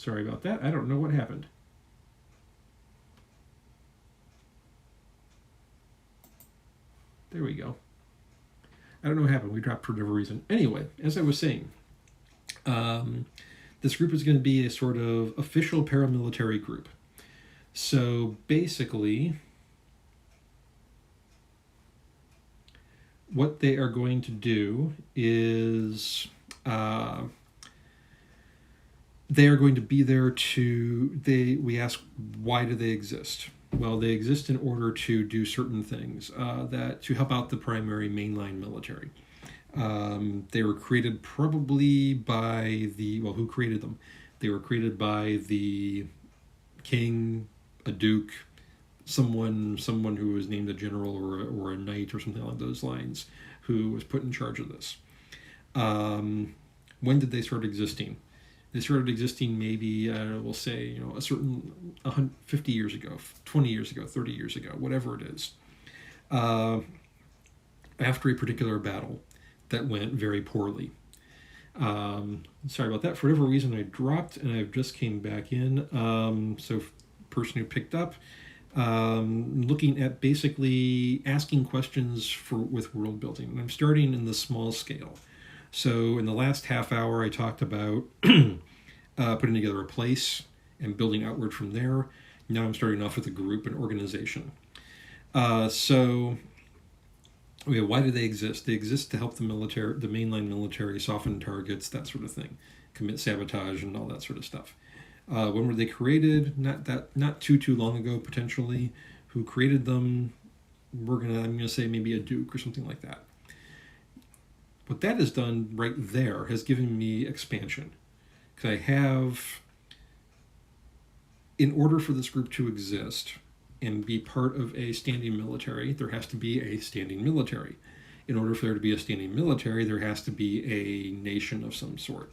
Sorry about that. I don't know what happened. There we go. I don't know what happened. We dropped for whatever reason. Anyway, as I was saying, this group is going to be a sort of official paramilitary group. So basically, what they are going to do is they are going to be there to, we ask, why do they exist? Well, they exist in order to do certain things to help out the primary mainline military. They were created probably by who created them? They were created by the king, a duke, someone who was named a general or a knight or something along those lines, who was put in charge of this. When did they start existing? They started existing maybe, we'll say, a certain 50 years ago, 20 years ago, 30 years ago, whatever it is, after a particular battle that went very poorly. Sorry about that. For whatever reason, I dropped and I've just came back in. So person who picked up, looking at basically asking questions with world building. And I'm starting in the small scale. So in the last half hour, I talked about putting together a place and building outward from there. Now I'm starting off with a group and organization. So why do they exist? They exist to help the mainline military soften targets, that sort of thing, commit sabotage and all that sort of stuff. When were they created? Not too long ago, potentially. Who created them? I'm gonna say maybe a duke or something like that. What that has done right there has given me expansion. Because I have, in order for this group to exist and be part of a standing military, there has to be a standing military. In order for there to be a standing military, there has to be a nation of some sort.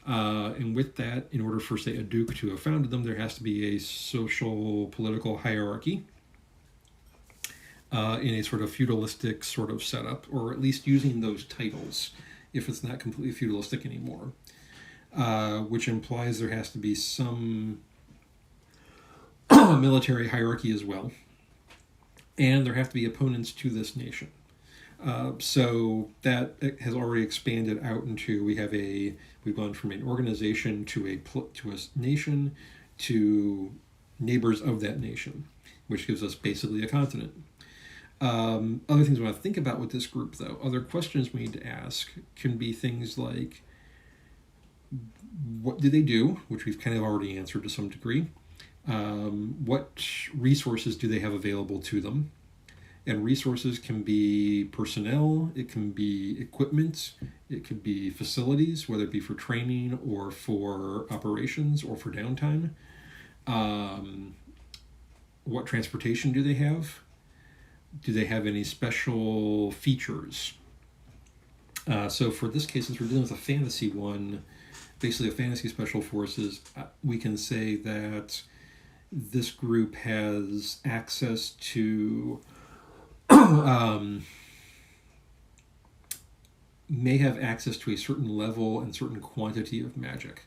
And with that, in order for, say, a duke to have founded them, there has to be a social, political hierarchy in a sort of feudalistic sort of setup, or at least using those titles if it's not completely feudalistic anymore, which implies there has to be some military hierarchy as well, and there have to be opponents to this nation. So that has already expanded out into, we've gone from an organization to a nation to neighbors of that nation, which gives us basically a continent. Other things I want to think about with this group, though, other questions we need to ask can be things like, what do they do, which we've kind of already answered to some degree. What resources do they have available to them? And resources can be personnel, it can be equipment, it could be facilities, whether it be for training or for operations or for downtime. What transportation do they have? Do they have any special features? So for this case, since we're dealing with a fantasy one, basically a fantasy special forces, we can say that this group has access to may have access to a certain level and certain quantity of magic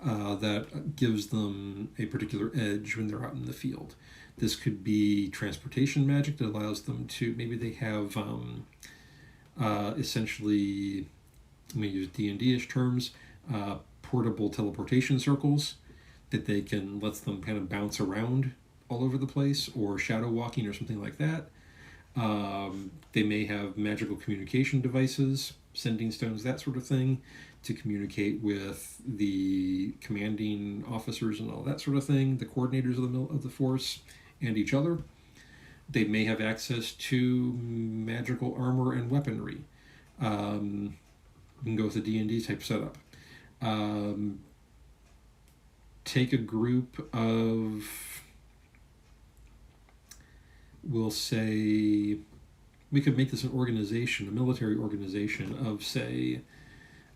that gives them a particular edge when they're out in the field. This could be transportation magic that allows them to, maybe they have essentially, I'm going to use D&D-ish terms, portable teleportation circles that they can, lets them kind of bounce around all over the place, or shadow walking or something like that. They may have magical communication devices, sending stones, that sort of thing, to communicate with the commanding officers and all that sort of thing, the coordinators of the force, and each other. They may have access to magical armor and weaponry. We can go with a D&D type setup. Take a group of, we'll say, we could make this an organization, a military organization of, say,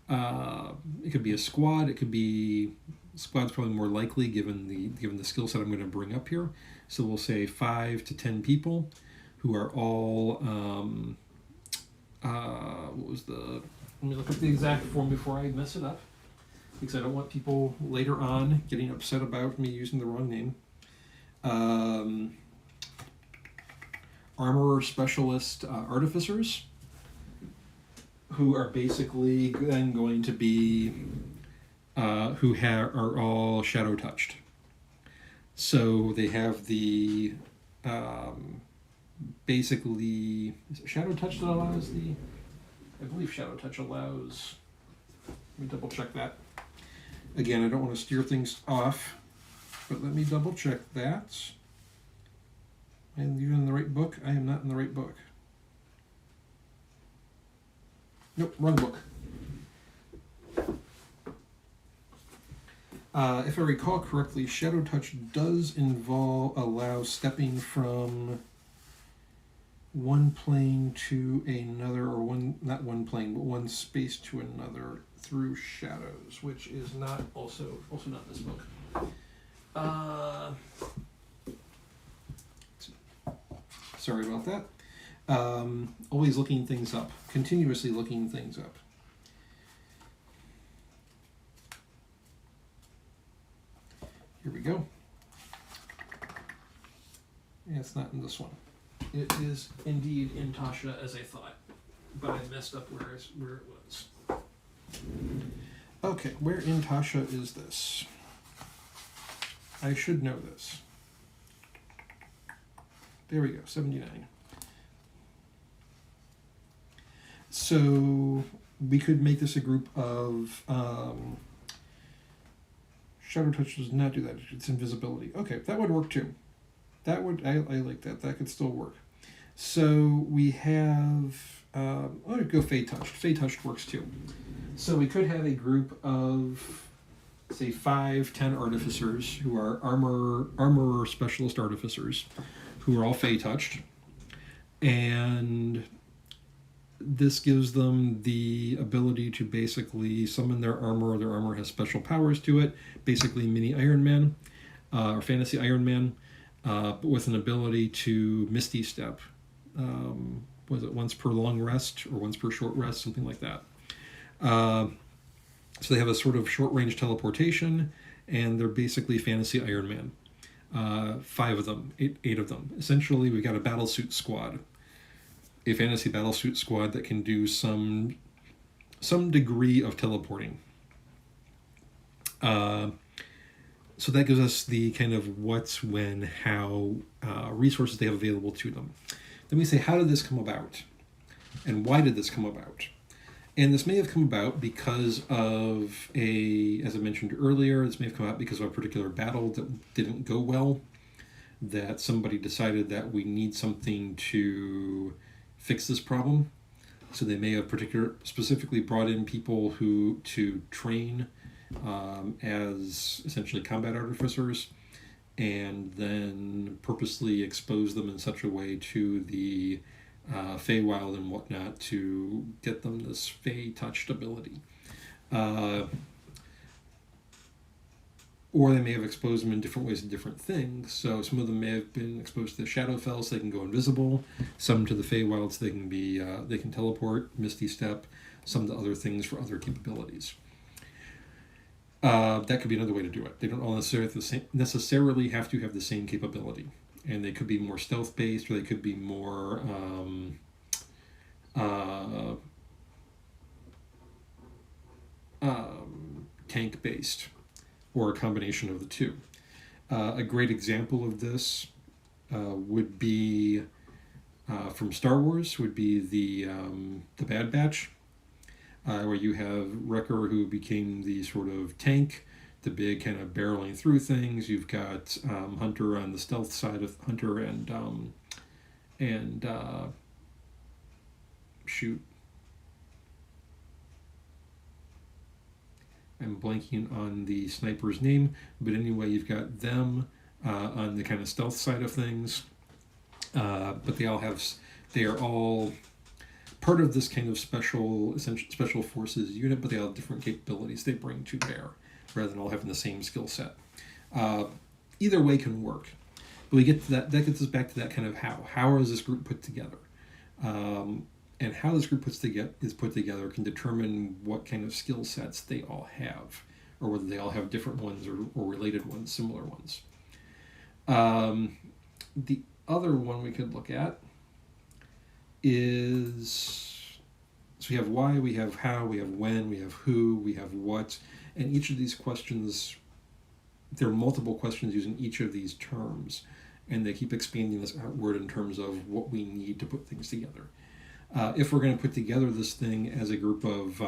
it could be a squad. It could be, squad's probably more likely given the skill set I'm going to bring up here. So we'll say 5 to 10 people who are all, let me look up the exact form before I mess it up. because I don't want people later on getting upset about me using the wrong name. Armorer specialist artificers, who are basically then going to be are all shadow touched. So they have the basically, is it shadow touch that allows the? I believe shadow touch allows. Let me double check that. Again, I don't want to steer things off, but let me double check that. Am I even in the right book? I am not in the right book. Nope, wrong book. If I recall correctly, Shadow Touch does allow stepping from one plane to another, or not one plane, but one space to another through shadows, which is not also not in this book. Sorry about that. Always looking things up, continuously looking things up. Here we go. Yeah, it's not in this one. It is indeed in Tasha as I thought, but I messed up where it was. Okay, where in Tasha is this? I should know this. There we go, 79. So we could make this a group of Shadow Touch does not do that. It's invisibility. Okay, that would work too. I like that. That could still work. So we have go Fey Touched. Fey Touched works too. So we could have a group of, say, 5-10 artificers who are armorer specialist artificers, who are all Fey Touched, and this gives them the ability to basically summon their armor. Their armor has special powers to it, basically mini Iron Man, or fantasy Iron Man, but with an ability to Misty Step. Was it once per long rest or once per short rest, something like that. So they have a sort of short range teleportation, and they're basically fantasy Iron Man. 5 of them, 8 of them. Essentially, we've got a battlesuit squad. A fantasy battlesuit squad that can do some degree of teleporting. So that gives us the kind of what's, when, how resources they have available to them. Then we say, how did this come about? And why did this come about? And this may have come about because of as I mentioned earlier, this may have come out because of a particular battle that didn't go well, that somebody decided that we need something to fix this problem. So they may have specifically brought in people to train as essentially combat artificers, and then purposely expose them in such a way to the Feywild and whatnot to get them this Fey touched ability. Or they may have exposed them in different ways to different things. So some of them may have been exposed to the Shadowfell so they can go invisible. Some to the Feywild so they can teleport, Misty Step. Some to other things for other capabilities. That could be another way to do it. They don't all necessarily have to have the same capability. And they could be more stealth-based, or they could be more tank-based, or a combination of the two. A great example of this would be from Star Wars, would be the Bad Batch, where you have Wrecker, who became the sort of tank, the big kind of barreling through things. You've got Hunter on the stealth side of Hunter and I'm blanking on the sniper's name, but anyway, you've got them on the kind of stealth side of things, but they are all part of this kind of special forces unit, but they all have different capabilities they bring to bear, rather than all having the same skill set. Either way can work, but we get to that gets us back to that kind of how is this group put together, and how this group is put together can determine what kind of skill sets they all have, or whether they all have different ones or related ones, similar ones. The other one we could look at is, so we have why, we have how, we have when, we have who, we have what, and each of these questions, there are multiple questions using each of these terms, and they keep expanding this outward in terms of what we need to put things together. If we're going to put together this thing as a group of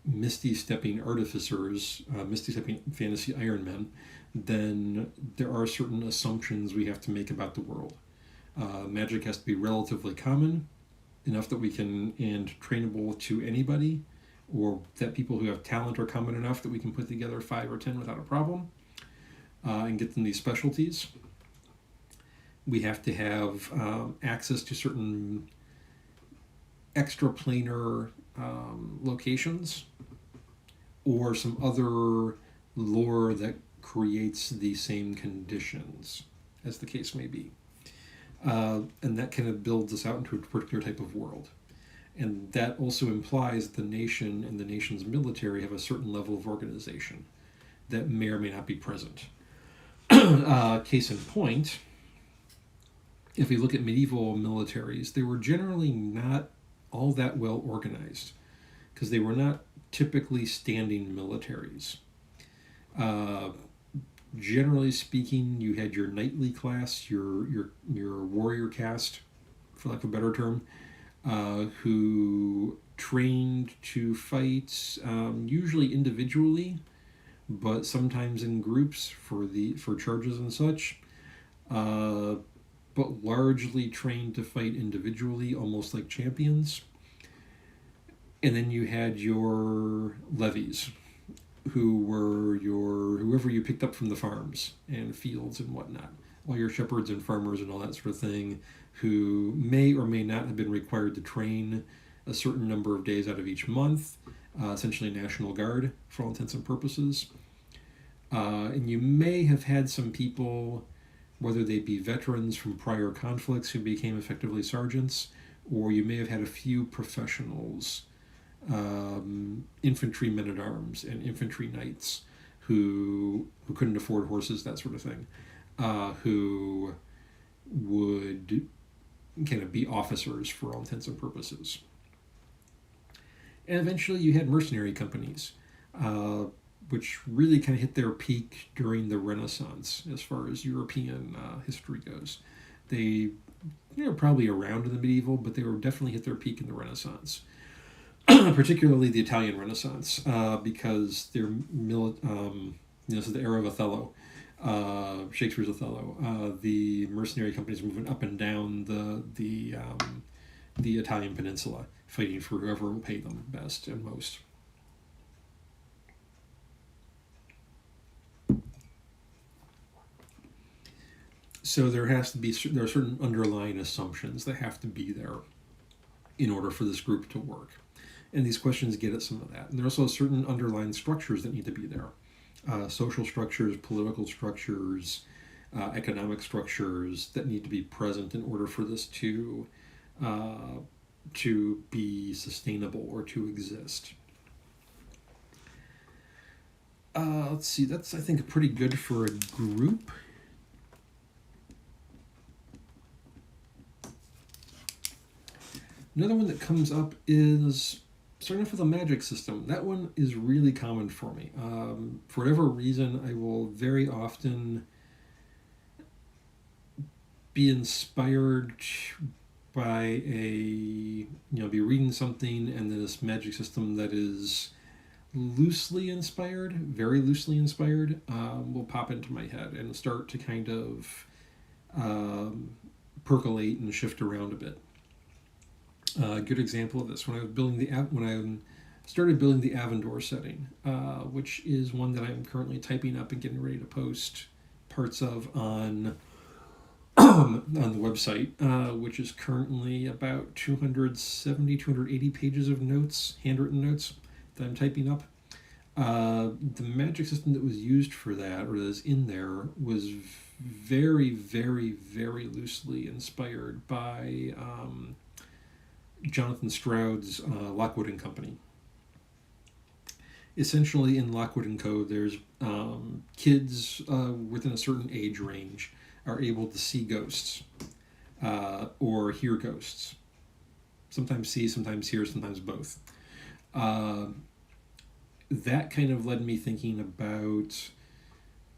misty-stepping artificers, misty-stepping fantasy Iron Men, then there are certain assumptions we have to make about the world. Magic has to be relatively common, enough that we can, and trainable to anybody, or that people who have talent are common enough that we can put together 5 or 10 without a problem, and get them these specialties. We have to have access to certain extraplanar locations, or some other lore that creates the same conditions, as the case may be. And that kind of builds us out into a particular type of world. And that also implies that the nation and the nation's military have a certain level of organization that may or may not be present. Case in point, if we look at medieval militaries, they were generally not all that well organized, because they were not typically standing militaries. Generally speaking, you had your knightly class, your warrior caste, for lack of a better term, who trained to fight, usually individually, but sometimes in groups for charges and such. But largely trained to fight individually, almost like champions. And then you had your levies, who were whoever you picked up from the farms and fields and whatnot, all your shepherds and farmers and all that sort of thing, who may or may not have been required to train a certain number of days out of each month, essentially National Guard for all intents and purposes. And you may have had some people, whether they be veterans from prior conflicts who became effectively sergeants, or you may have had a few professionals, infantry men-at-arms and infantry knights who couldn't afford horses, that sort of thing, who would kind of be officers for all intents and purposes. And eventually you had mercenary companies, which really kind of hit their peak during the Renaissance as far as European history goes. They were probably around in the medieval, but they were definitely hit their peak in the Renaissance. Particularly the Italian Renaissance, because they're this is the era of Othello, Shakespeare's Othello. The mercenary companies moving up and down the Italian peninsula, fighting for whoever will pay them best and most. So there are certain underlying assumptions that have to be there in order for this group to work. And these questions get at some of that. And there are also certain underlying structures that need to be there. Social structures, political structures, economic structures that need to be present in order for this to be sustainable or to exist. Let's see, that's, I think, pretty good for a group. Another one that comes up is starting off with a magic system. That one is really common for me. For whatever reason, I will very often be inspired by be reading something, and then this magic system that is loosely inspired, very loosely inspired, will pop into my head and start to kind of percolate and shift around a bit. A good example of this, when I started building the Avendor setting, which is one that I'm currently typing up and getting ready to post parts of on the website, which is currently about 280 pages of notes, handwritten notes that I'm typing up. The magic system that was used for that, or that is in there, was very, very, very loosely inspired by Jonathan Stroud's Lockwood and Company. Essentially, in Lockwood and Co., there's kids within a certain age range are able to see ghosts or hear ghosts. Sometimes see, sometimes hear, sometimes both. That kind of led me thinking about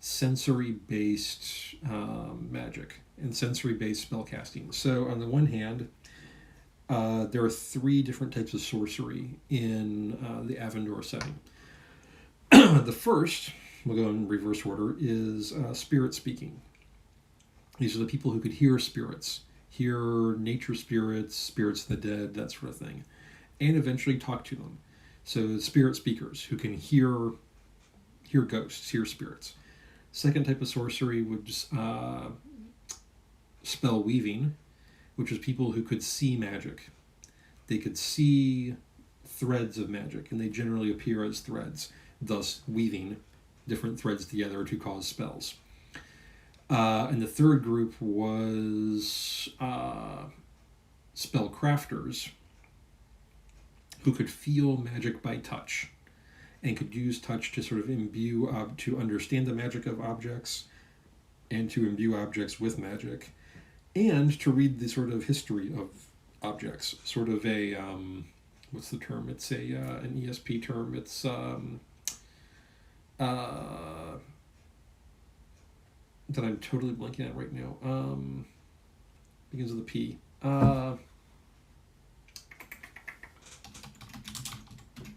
sensory-based magic and sensory-based spellcasting. So on the one hand, there are 3 different types of sorcery in the Avendor setting. The first, we'll go in reverse order, is spirit speaking. These are the people who could hear spirits, hear nature spirits, spirits of the dead, that sort of thing, and eventually talk to them. So spirit speakers who can hear ghosts, hear spirits. Second type of sorcery would spell weaving, which is people who could see magic. They could see threads of magic, and they generally appear as threads, thus weaving different threads together to cause spells. And the third group was spell crafters, who could feel magic by touch and could use touch to sort of imbue, to understand the magic of objects and to imbue objects with magic and to read the sort of history of objects. Sort of a, what's the term? It's an ESP term. It's, that I'm totally blanking at right now. Begins with a P.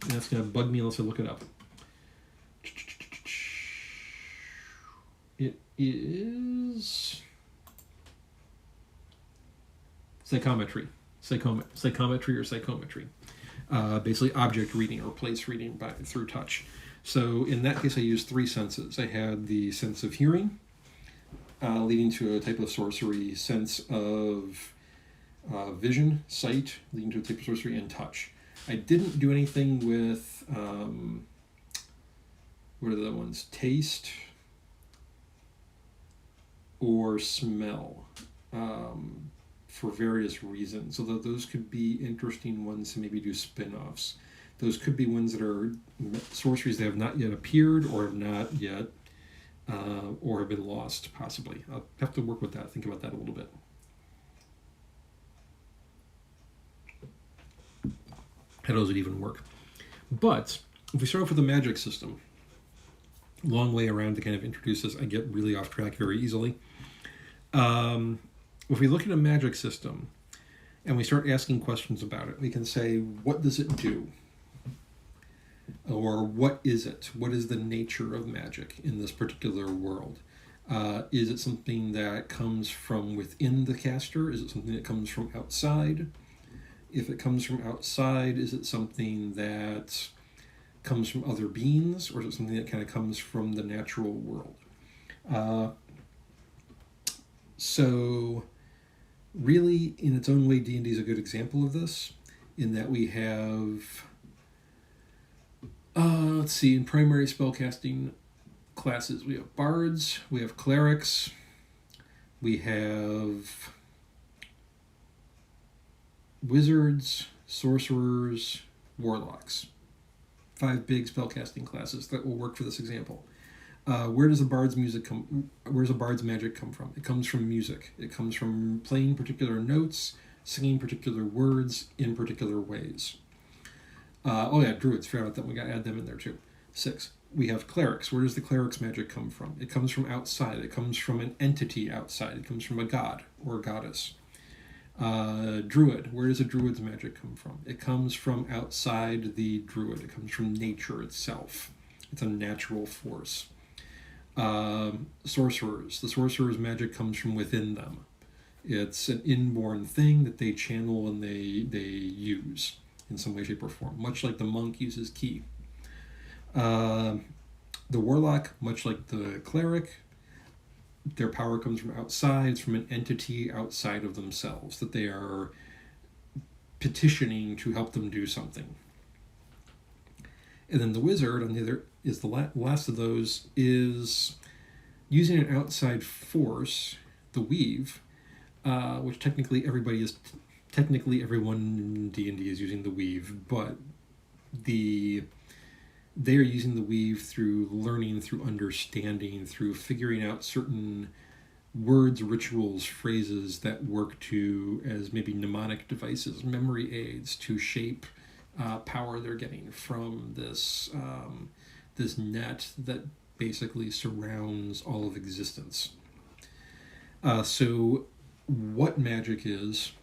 That's going to bug me unless I look it up. It is psychometry. Psychometry or psychometry. Basically object reading or place reading through touch. So in that case I used 3 senses. I had the sense of hearing, leading to a type of sorcery, sense of vision, sight, leading to a type of sorcery, and touch. I didn't do anything with, what are the other ones? Taste or smell, for various reasons. So those could be interesting ones to maybe do spin-offs. Those could be ones that are sorceries that have not yet appeared or have not yet, or have been lost, possibly. I'll have to work with that, think about that a little bit. How does it even work? But if we start off with the magic system, long way around to kind of introduce this, I get really off track very easily. If we look at a magic system and we start asking questions about it, we can say, what does it do? Or what is it? What is the nature of magic in this particular world? Is it something that comes from within the caster? Is it something that comes from outside? If it comes from outside, is it something that comes from other beings, or is it something that kind of comes from the natural world? So really, in its own way, D&D is a good example of this, in that we have, let's see, in primary spellcasting classes, we have bards, we have clerics, we have wizards, sorcerers, warlocks. 5 big spellcasting classes that will work for this example. Where does a bard's magic come from? It comes from music. It comes from playing particular notes, singing particular words in particular ways. Druids. Forgot about them. We got to add them in there too. 6. We have clerics. Where does the cleric's magic come from? It comes from outside. It comes from an entity outside. It comes from a god or a goddess. Druid. Where does a druid's magic come from? It comes from outside the druid. It comes from nature itself. It's a natural force. Sorcerers. The sorcerer's magic comes from within them. It's an inborn thing that they channel and they use in some way, shape, or form, much like the monk uses ki. The warlock, much like the cleric, their power comes from outside. It's from an entity outside of themselves that they are petitioning to help them do something. And then the wizard, on the other, is the last of those, is using an outside force, the weave, which technically everybody is technically everyone in D&D is using the weave, but they are using the weave through learning, through understanding, through figuring out certain words, rituals, phrases that work to as maybe mnemonic devices, memory aids to shape power they're getting from this net that basically surrounds all of existence. So what magic is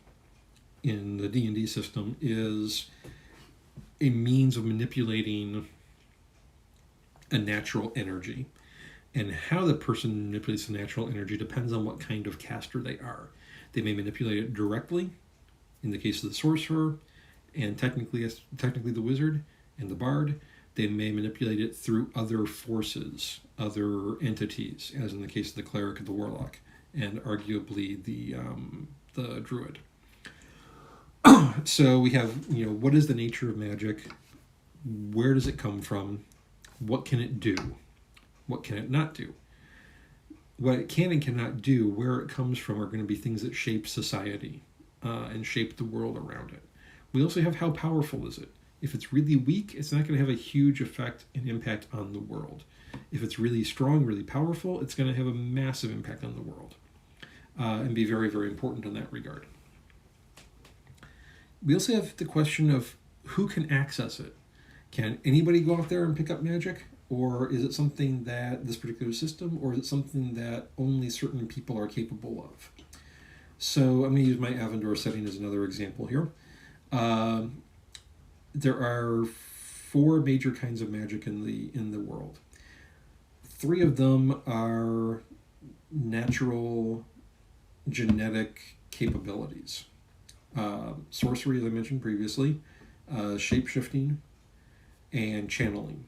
in the D&D system is a means of manipulating a natural energy. And how the person manipulates the natural energy depends on what kind of caster they are. They may manipulate it directly, in the case of the sorcerer, and technically the wizard and the bard. They may manipulate it through other forces, other entities, as in the case of the cleric and the warlock, and arguably the druid. So we have, what is the nature of magic? Where does it come from? What can it do? What can it not do? What it can and cannot do, where it comes from, are going to be things that shape society and shape the world around it. We also have how powerful is it? If it's really weak, it's not going to have a huge effect and impact on the world. If it's really strong, really powerful, it's going to have a massive impact on the world and be very, very important in that regard. We also have the question of who can access it. Can anybody go out there and pick up magic? Or is it something that this particular system, or is it something that only certain people are capable of? So I'm going to use my Avendor setting as another example here. There are 4 major kinds of magic in the world. 3 of them are natural genetic capabilities. Sorcery, as I mentioned previously, shape-shifting, and channeling.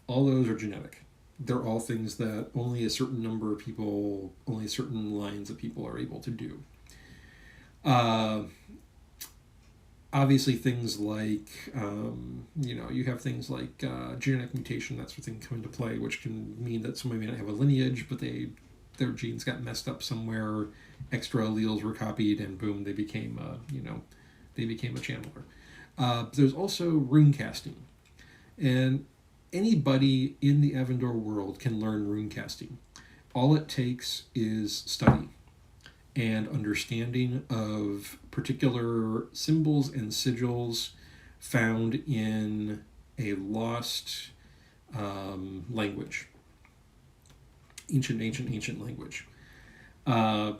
All those are genetic. They're all things that only a certain number of people, only certain lines of people are able to do. Obviously things like, you have things like genetic mutation, that sort of thing come into play, which can mean that somebody may not have a lineage, but their genes got messed up somewhere, extra alleles were copied, and boom, they became a channeler. There's also rune casting. And anybody in the Avendor world can learn rune casting. All it takes is study and understanding of particular symbols and sigils found in a lost language, ancient language. And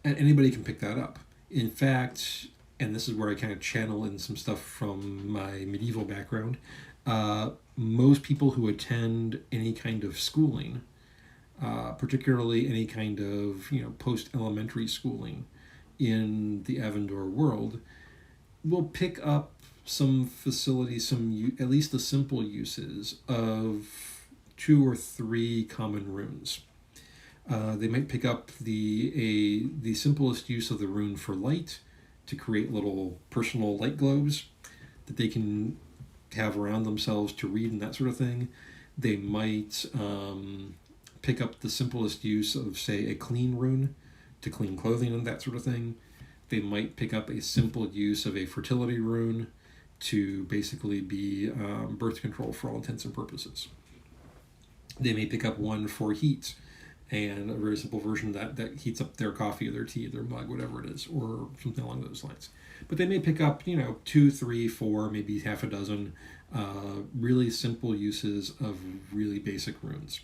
anybody can pick that up. In fact, and this is where I kind of channel in some stuff from my medieval background, most people who attend any kind of schooling, particularly any kind of post-elementary schooling in the Avendor world, will pick up some facilities, at least the simple uses of 2 or 3 common runes. They might pick up the simplest use of the rune for light to create little personal light globes that they can have around themselves to read and that sort of thing. They might pick up the simplest use of, say, a clean rune to clean clothing and that sort of thing. They might pick up a simple use of a fertility rune to basically be birth control for all intents and purposes. They may pick up one for heat, and a very simple version that heats up their coffee or their tea, their mug, whatever it is, or something along those lines. But they may pick up, 2, 3, 4, maybe half a dozen really simple uses of really basic runes.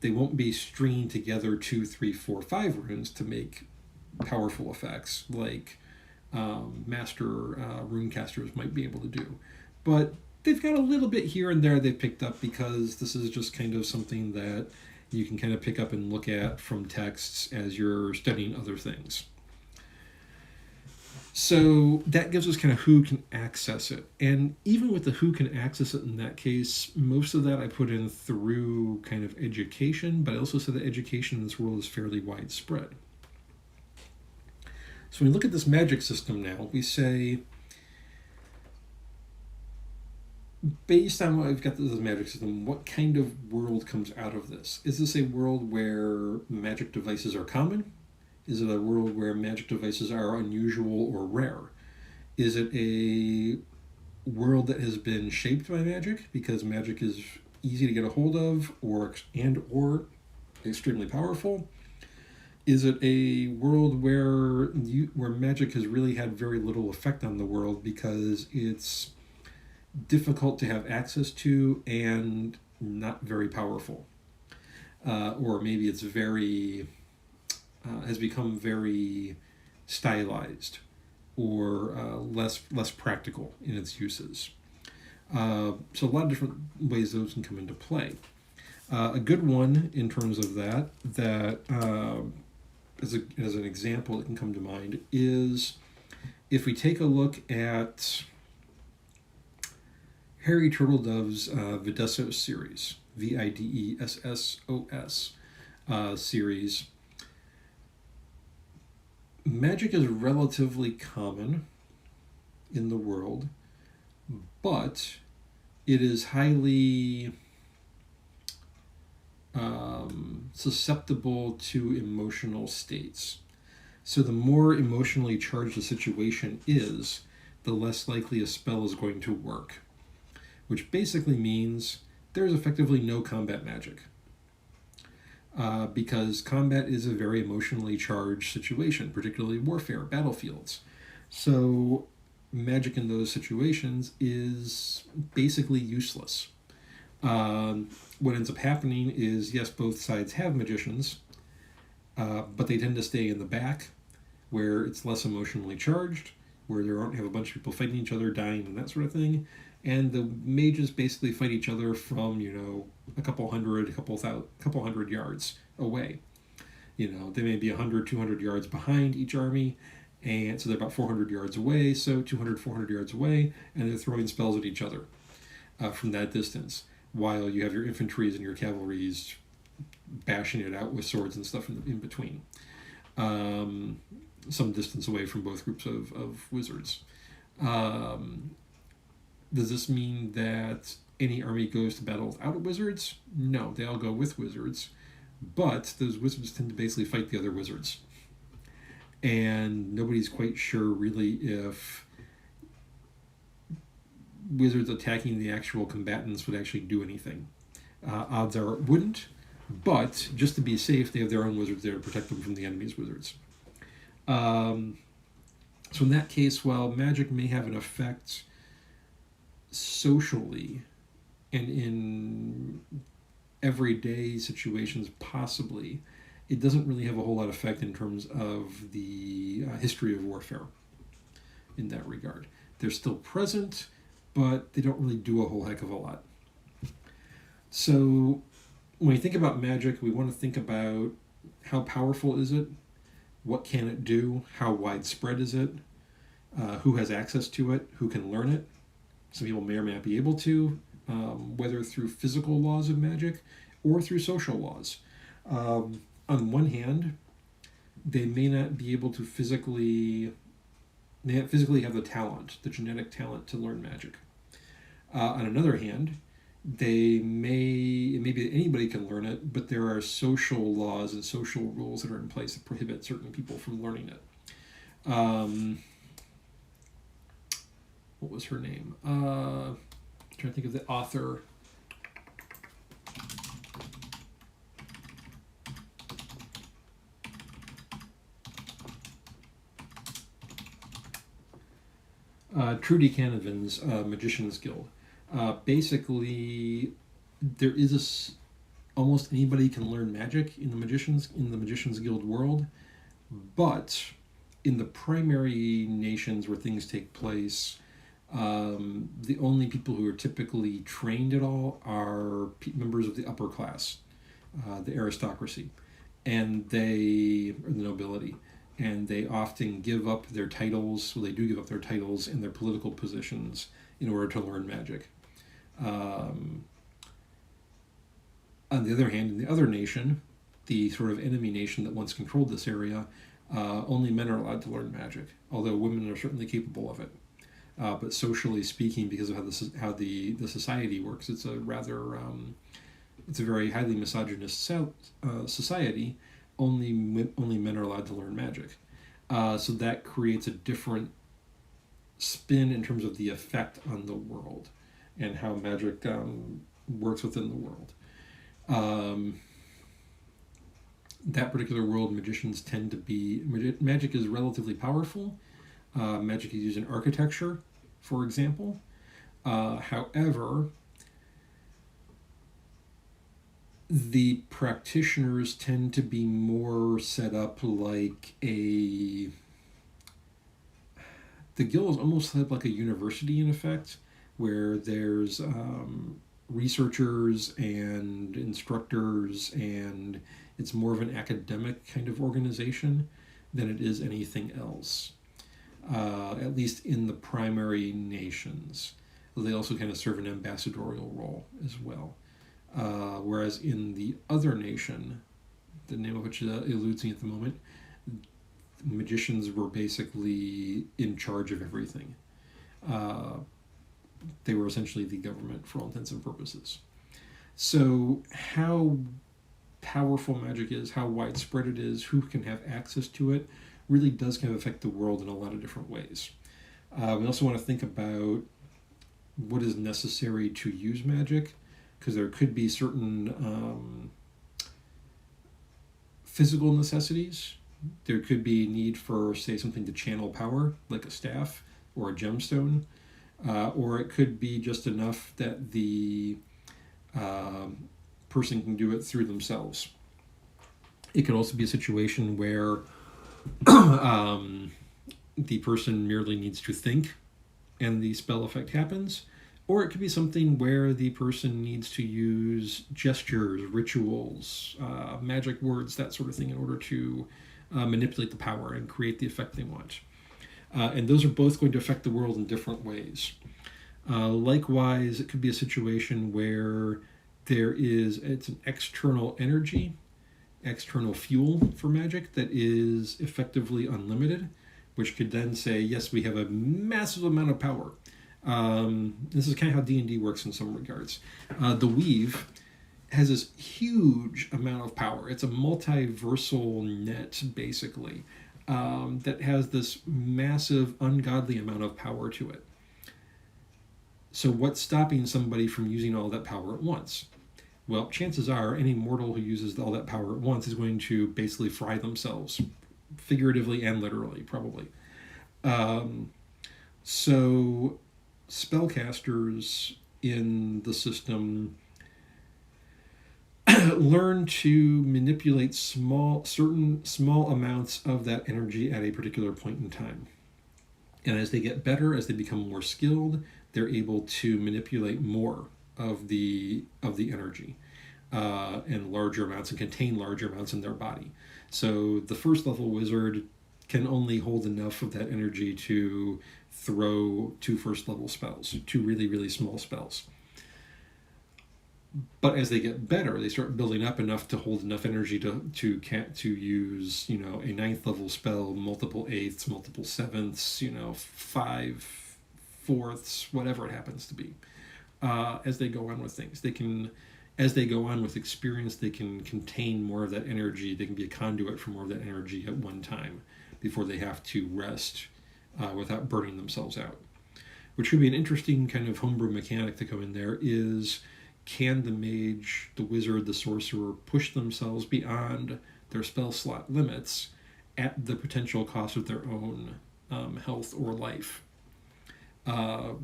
They won't be stringing together 2, 3, 4, 5 runes to make powerful effects like master runecasters might be able to do. But they've got a little bit here and there they've picked up because this is just kind of something that you can kind of pick up and look at from texts as you're studying other things. So that gives us kind of who can access it. And even with the who can access it in that case, most of that I put in through kind of education, but I also said that education in this world is fairly widespread. So when we look at this magic system now, we say, based on what I've got this magic system, what kind of world comes out of this? Is this a world where magic devices are common? Is it a world where magic devices are unusual or rare? Is it a world that has been shaped by magic because magic is easy to get a hold of or extremely powerful? Is it a world where magic has really had very little effect on the world because it's difficult to have access to and not very powerful? Or maybe it's has become very stylized or less practical in its uses. So a lot of different ways those can come into play. A good one in terms of that as an example that can come to mind is if we take a look at Harry Turtledove's Videssos series, Videssos series. Magic is relatively common in the world, but it is highly susceptible to emotional states. So the more emotionally charged a situation is, the less likely a spell is going to work, which basically means there's effectively no combat magic. Because combat is a very emotionally charged situation, particularly warfare, battlefields. So magic in those situations is basically useless. What ends up happening is, yes, both sides have magicians, but they tend to stay in the back, where it's less emotionally charged, where there aren't have a bunch of people fighting each other, dying, and that sort of thing. And the mages basically fight each other from, a couple hundred yards away. They may be 100, 200 yards behind each army, and so they're about 400 yards away, so 200, 400 yards away, and they're throwing spells at each other from that distance, while you have your infantries and your cavalries bashing it out with swords and stuff in between. Some distance away from both groups of wizards. Does this mean that any army goes to battle without wizards? No, they all go with wizards, but those wizards tend to basically fight the other wizards. And nobody's quite sure really if wizards attacking the actual combatants would actually do anything. Odds are it wouldn't, but just to be safe, they have their own wizards there to protect them from the enemy's wizards. So in that case, while magic may have an effect socially and in everyday situations possibly, it doesn't really have a whole lot of effect in terms of the history of warfare in that regard. They're still present, but they don't really do a whole heck of a lot. So when we think about magic, we want to think about how powerful is it, what can it do, how widespread is it, who has access to it, who can learn it. Some people may or may not be able to, whether through physical laws of magic or through social laws. On one hand, they may not be able to physically have the talent, the genetic talent to learn magic. On another hand, it may be that anybody can learn it, but there are social laws and social rules that are in place that prohibit certain people from learning it. What was her name? I'm trying to think of the author. Trudy Canavan's Magician's Guild. Basically, there is almost anybody can learn magic in the Magician's Guild world, but in the primary nations where things take place, the only people who are typically trained at all are members of the upper class, the aristocracy, and the nobility. And they often give up their titles, they do give up their titles and their political positions in order to learn magic. On the other hand, in the other nation, the sort of enemy nation that once controlled this area, only men are allowed to learn magic, although women are certainly capable of it. But socially speaking, because of how the society works, it's a very highly misogynist society, only men are allowed to learn magic. So that creates a different spin in terms of the effect on the world and how magic works within the world. That particular world, magicians tend to be... Magic is relatively powerful. Magic is used in architecture, for example. However, the practitioners tend to be more set up like a... The guild is almost like a university in effect, where there's researchers and instructors, and it's more of an academic kind of organization than it is anything else, at least in the primary nations. They also kind of serve an ambassadorial role as well. Whereas in the other nation, the name of which eludes me at the moment, magicians were basically in charge of everything. They were essentially the government for all intents and purposes. So how powerful magic is, how widespread it is, who can have access to it, really does kind of affect the world in a lot of different ways. We also want to think about what is necessary to use magic, because there could be certain physical necessities. There could be need for, say, something to channel power, like a staff or a gemstone, or it could be just enough that the person can do it through themselves. It could also be a situation where the person merely needs to think and the spell effect happens, or it could be something where the person needs to use gestures, rituals, magic words, that sort of thing, in order to manipulate the power and create the effect they want. And those are both going to affect the world in different ways. Likewise, it could be a situation where it's an external energy, external fuel for magic that is effectively unlimited, which could then say, yes, we have a massive amount of power. This is kind of how D&D works in some regards. The Weave has this huge amount of power. It's a multiversal net, basically, that has this massive, ungodly amount of power to it. So what's stopping somebody from using all that power at once? Well, chances are any mortal who uses all that power at once is going to basically fry themselves, figuratively and literally, probably. So spellcasters in the system learn to manipulate certain small amounts of that energy at a particular point in time. And as they get better, as they become more skilled, they're able to manipulate more of the energy and larger amounts, and contain larger amounts in their body. So the first level wizard can only hold enough of that energy to throw 2 first level spells, 2 really, really small spells. But as they get better, they start building up enough to hold enough energy to use, a 9th level spell, multiple 8ths, multiple 7ths, 5 4ths, whatever it happens to be. As they go on with things, as they go on with experience, they can contain more of that energy. They can be a conduit for more of that energy at one time before they have to rest without burning themselves out. Which could be an interesting kind of homebrew mechanic to come in there is, can the mage, the wizard, the sorcerer push themselves beyond their spell slot limits at the potential cost of their own health or life?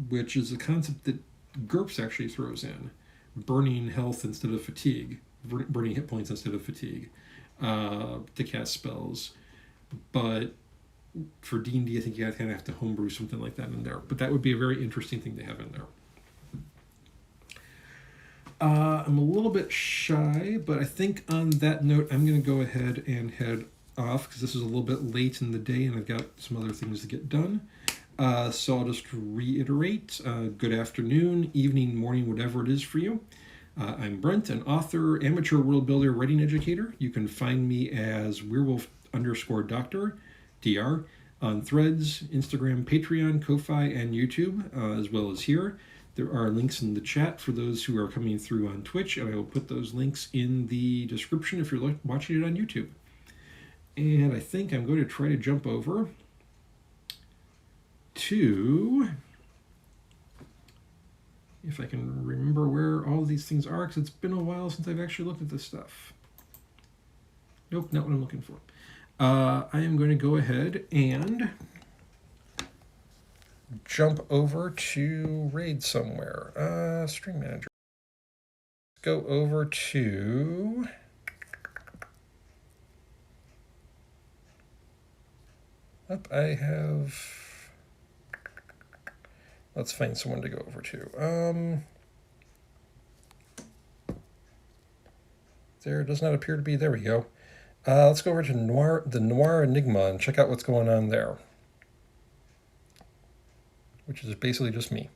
Which is a concept that GURPS actually throws in. Burning health instead of fatigue, burning hit points instead of fatigue to cast spells. But for D&D, I think you kind of have to homebrew something like that in there. But that would be a very interesting thing to have in there. I'm a little bit shy, but I think on that note, I'm going to go ahead and head off because this is a little bit late in the day and I've got some other things to get done. So I'll just reiterate, good afternoon, evening, morning, whatever it is for you. I'm Brent, an author, amateur world builder, writing educator. You can find me as werewolf_doctor, DR, on Threads, Instagram, Patreon, Ko-Fi, and YouTube, as well as here. There are links in the chat for those who are coming through on Twitch, and I will put those links in the description if you're watching it on YouTube. And I think I'm going to try to jump over to, if I can remember where all of these things are, because it's been a while since I've actually looked at this stuff. Nope, not what I'm looking for. I am going to go ahead and jump over to RAID somewhere. Stream Manager. Go over to I have. Let's find someone to go over to. There does not appear to be. There we go. Let's go over to the Noir Enigma and check out what's going on there, which is basically just me.